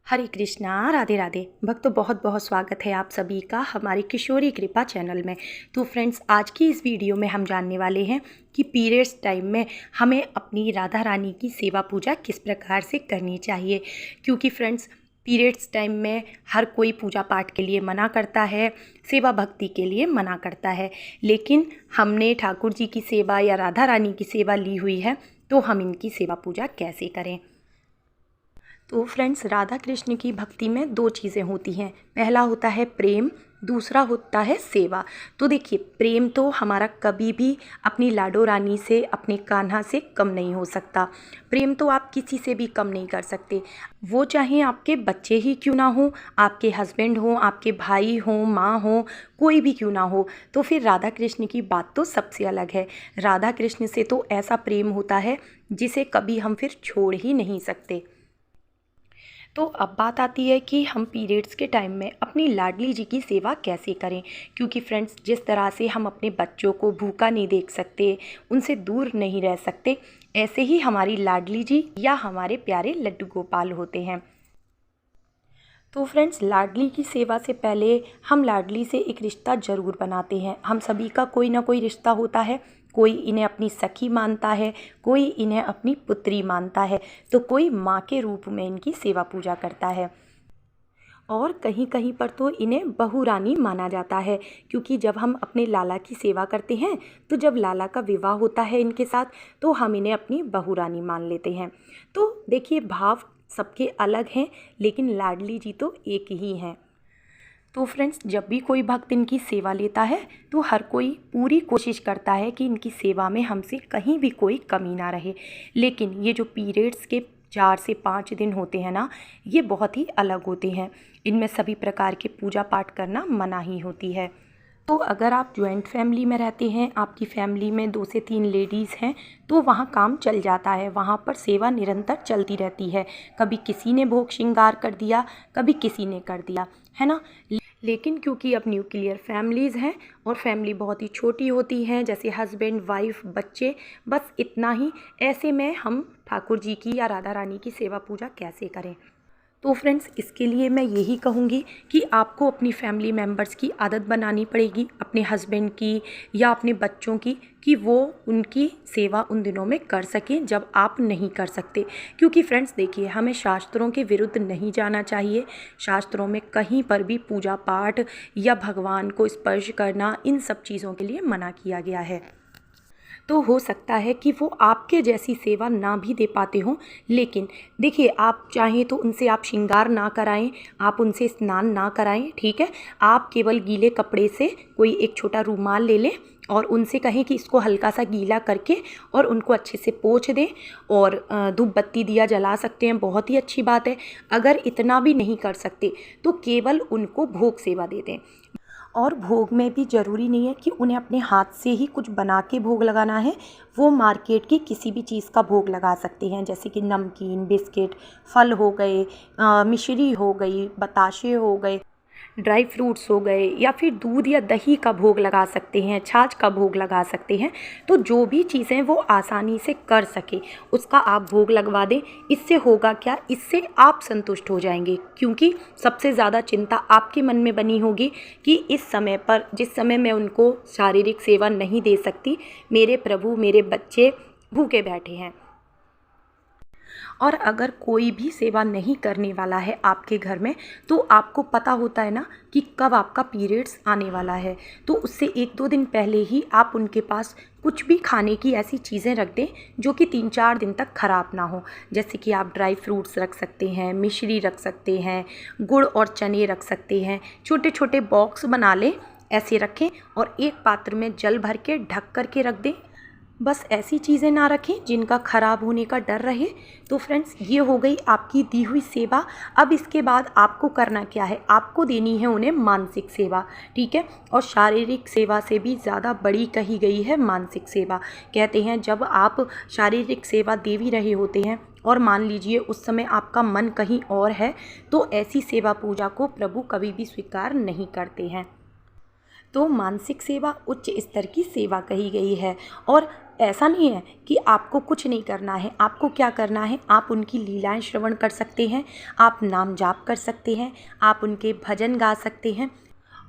हरे कृष्णा, राधे राधे। भक्तों, बहुत बहुत स्वागत है आप सभी का हमारे किशोरी कृपा चैनल में। तो फ्रेंड्स, आज की इस वीडियो में हम जानने वाले हैं कि पीरियड्स टाइम में हमें अपनी राधा रानी की सेवा पूजा किस प्रकार से करनी चाहिए। क्योंकि फ्रेंड्स, पीरियड्स टाइम में हर कोई पूजा पाठ के लिए मना करता है, सेवा भक्ति के लिए मना करता है, लेकिन हमने ठाकुर जी की सेवा या राधा रानी की सेवा ली हुई है, तो हम इनकी सेवा पूजा कैसे करें। तो फ्रेंड्स, राधा कृष्ण की भक्ति में दो चीज़ें होती हैं। पहला होता है प्रेम, दूसरा होता है सेवा। तो देखिए, प्रेम तो हमारा कभी भी अपनी लाडो रानी से, अपने कान्हा से कम नहीं हो सकता। प्रेम तो आप किसी से भी कम नहीं कर सकते। वो चाहे आपके बच्चे ही क्यों ना हो, आपके हस्बैंड हो, आपके भाई हो, माँ हो, कोई भी क्यों ना हो, तो फिर राधा कृष्ण की बात तो सबसे अलग है। राधा कृष्ण से तो ऐसा प्रेम होता है जिसे कभी हम फिर छोड़ ही नहीं सकते। तो अब बात आती है कि हम पीरियड्स के टाइम में अपनी लाडली जी की सेवा कैसे करें। क्योंकि फ्रेंड्स, जिस तरह से हम अपने बच्चों को भूखा नहीं देख सकते, उनसे दूर नहीं रह सकते, ऐसे ही हमारी लाडली जी या हमारे प्यारे लड्डू गोपाल होते हैं। तो फ्रेंड्स, लाडली की सेवा से पहले हम लाडली से एक रिश्ता ज़रूर बनाते हैं। हम सभी का कोई ना कोई रिश्ता होता है। कोई इन्हें अपनी सखी मानता है, कोई इन्हें अपनी पुत्री मानता है, तो कोई माँ के रूप में इनकी सेवा पूजा करता है। और कहीं कहीं पर तो इन्हें बहू रानी माना जाता है। क्योंकि जब हम अपने लाला की सेवा करते हैं, तो जब लाला का विवाह होता है इनके साथ, तो हम इन्हें अपनी बहू रानी मान लेते हैं। तो देखिए, भाव सबके अलग हैं, लेकिन लाडली जी तो एक ही हैं। तो फ्रेंड्स, जब भी कोई भक्त इनकी सेवा लेता है, तो हर कोई पूरी कोशिश करता है कि इनकी सेवा में हमसे कहीं भी कोई कमी ना रहे। लेकिन ये जो पीरियड्स के 4 से 5 दिन होते हैं ना, ये बहुत ही अलग होते हैं। इनमें सभी प्रकार के पूजा पाठ करना मना ही होती है। तो अगर आप जॉइंट फैमिली में रहते हैं, आपकी फैमिली में 2 से 3 लेडीज़ हैं, तो वहाँ काम चल जाता है। वहाँ पर सेवा निरंतर चलती रहती है। कभी किसी ने भोग श्रृंगार कर दिया, कभी किसी ने कर दिया, है ना। लेकिन क्योंकि अब न्यूक्लियर फैमिलीज़ हैं और फैमिली बहुत ही छोटी होती हैं, जैसे हस्बैंड, वाइफ, बच्चे, बस इतना ही। ऐसे में हम ठाकुर जी की या राधा रानी की सेवा पूजा कैसे करें। तो फ्रेंड्स, इसके लिए मैं यही कहूँगी कि आपको अपनी फैमिली मेम्बर्स की आदत बनानी पड़ेगी, अपने हस्बैंड की या अपने बच्चों की, कि वो उनकी सेवा उन दिनों में कर सकें जब आप नहीं कर सकते। क्योंकि फ्रेंड्स देखिए, हमें शास्त्रों के विरुद्ध नहीं जाना चाहिए। शास्त्रों में कहीं पर भी पूजा पाठ या भगवान को स्पर्श करना, इन सब चीज़ों के लिए मना किया गया है। तो हो सकता है कि वो आपके जैसी सेवा ना भी दे पाते हों, लेकिन देखिए, आप चाहें तो उनसे आप श्रृंगार ना कराएं, आप उनसे स्नान ना कराएं, ठीक है। आप केवल गीले कपड़े से कोई एक छोटा रूमाल ले लें और उनसे कहें कि इसको हल्का सा गीला करके और उनको अच्छे से पोंछ दें, और धूप बत्ती दिया जला सकते हैं, बहुत ही अच्छी बात है। अगर इतना भी नहीं कर सकते, तो केवल उनको भोग सेवा दे दें। और भोग में भी ज़रूरी नहीं है कि उन्हें अपने हाथ से ही कुछ बना के भोग लगाना है। वो मार्केट की किसी भी चीज़ का भोग लगा सकते हैं, जैसे कि नमकीन, बिस्किट, फल हो गए, मिश्री हो गई, बताशे हो गए, ड्राई फ्रूट्स हो गए, या फिर दूध या दही का भोग लगा सकते हैं, छाछ का भोग लगा सकते हैं। तो जो भी चीज़ें वो आसानी से कर सके, उसका आप भोग लगवा दें। इससे होगा क्या, इससे आप संतुष्ट हो जाएंगे। क्योंकि सबसे ज़्यादा चिंता आपके मन में बनी होगी कि इस समय पर, जिस समय मैं उनको शारीरिक सेवा नहीं दे सकती, मेरे प्रभु, मेरे बच्चे भूखे बैठे हैं। और अगर कोई भी सेवा नहीं करने वाला है आपके घर में, तो आपको पता होता है ना कि कब आपका पीरियड्स आने वाला है, तो उससे 1-2 दिन पहले ही आप उनके पास कुछ भी खाने की ऐसी चीज़ें रख दें जो कि 3-4 दिन तक ख़राब ना हो। जैसे कि आप ड्राई फ्रूट्स रख सकते हैं, मिश्री रख सकते हैं, गुड़ और चने रख सकते हैं। छोटे छोटे बॉक्स बना लें, ऐसे रखें और एक पात्र में जल भर के ढक कर के रख दें। बस ऐसी चीज़ें ना रखें जिनका ख़राब होने का डर रहे। तो फ्रेंड्स, ये हो गई आपकी दी हुई सेवा। अब इसके बाद आपको करना क्या है, आपको देनी है उन्हें मानसिक सेवा, ठीक है। और शारीरिक सेवा से भी ज़्यादा बड़ी कही गई है मानसिक सेवा। कहते हैं, जब आप शारीरिक सेवा दे भी रहे होते हैं और मान लीजिए उस समय आपका मन कहीं और है, तो ऐसी सेवा पूजा को प्रभु कभी भी स्वीकार नहीं करते हैं। तो मानसिक सेवा उच्च स्तर की सेवा कही गई है। और ऐसा नहीं है कि आपको कुछ नहीं करना है। आपको क्या करना है, आप उनकी लीलाएं श्रवण कर सकते हैं, आप नाम जाप कर सकते हैं, आप उनके भजन गा सकते हैं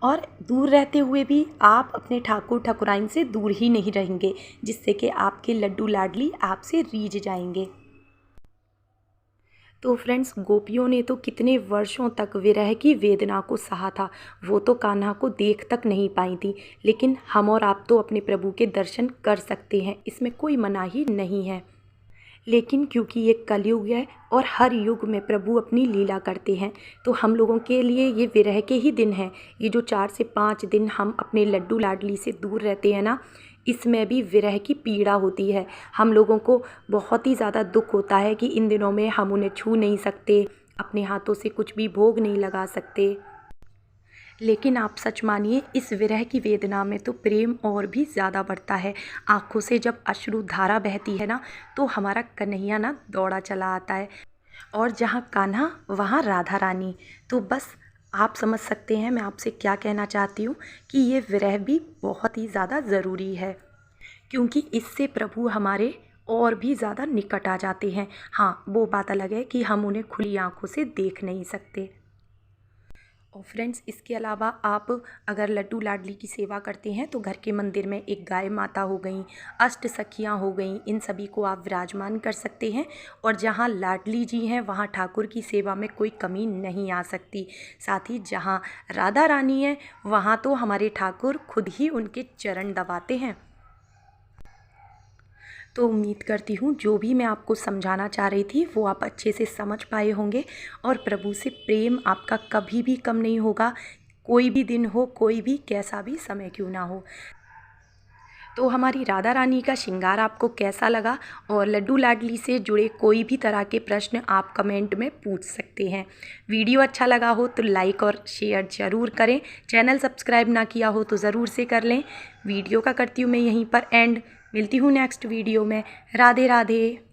और दूर रहते हुए भी आप अपने ठाकुर ठाकुराइन से दूर ही नहीं रहेंगे, जिससे कि आपके लड्डू लाडली आपसे रीझ जाएंगे। तो फ्रेंड्स, गोपियों ने तो कितने वर्षों तक विरह की वेदना को सहा था। वो तो कान्हा को देख तक नहीं पाई थी, लेकिन हम और आप तो अपने प्रभु के दर्शन कर सकते हैं, इसमें कोई मनाही नहीं है। लेकिन क्योंकि ये कलयुग है और हर युग में प्रभु अपनी लीला करते हैं, तो हम लोगों के लिए ये विरह के ही दिन हैं। ये जो 4 से 5 दिन हम अपने लड्डू लाडली से दूर रहते हैं ना, इसमें भी विरह की पीड़ा होती है। हम लोगों को बहुत ही ज़्यादा दुख होता है कि इन दिनों में हम उन्हें छू नहीं सकते, अपने हाथों से कुछ भी भोग नहीं लगा सकते। लेकिन आप सच मानिए, इस विरह की वेदना में तो प्रेम और भी ज़्यादा बढ़ता है। आँखों से जब अश्रु धारा बहती है ना, तो हमारा कन्हैया ना दौड़ा चला आता है, और जहाँ कान्हा वहाँ राधा रानी। तो बस आप समझ सकते हैं मैं आपसे क्या कहना चाहती हूँ, कि ये विरह भी बहुत ही ज़्यादा ज़रूरी है, क्योंकि इससे प्रभु हमारे और भी ज़्यादा निकट आ जाते हैं। हाँ, वो बात अलग है कि हम उन्हें खुली आँखों से देख नहीं सकते। और फ्रेंड्स, इसके अलावा आप अगर लड्डू लाडली की सेवा करते हैं तो घर के मंदिर में एक गाय माता हो गई, अष्ट सखियाँ हो गई, इन सभी को आप विराजमान कर सकते हैं। और जहाँ लाडली जी हैं वहाँ ठाकुर की सेवा में कोई कमी नहीं आ सकती। साथ ही जहाँ राधा रानी है वहाँ तो हमारे ठाकुर खुद ही उनके चरण दबाते हैं। तो उम्मीद करती हूँ जो भी मैं आपको समझाना चाह रही थी वो आप अच्छे से समझ पाए होंगे, और प्रभु से प्रेम आपका कभी भी कम नहीं होगा, कोई भी दिन हो, कोई भी कैसा भी समय क्यों ना हो। तो हमारी राधा रानी का श्रृंगार आपको कैसा लगा, और लड्डू लाडली से जुड़े कोई भी तरह के प्रश्न आप कमेंट में पूछ सकते हैं। वीडियो अच्छा लगा हो तो लाइक और शेयर ज़रूर करें। चैनल सब्सक्राइब ना किया हो तो ज़रूर से कर लें। वीडियो का करती हूँ मैं यहीं पर एंड। मिलती हूँ नेक्स्ट वीडियो में। राधे राधे।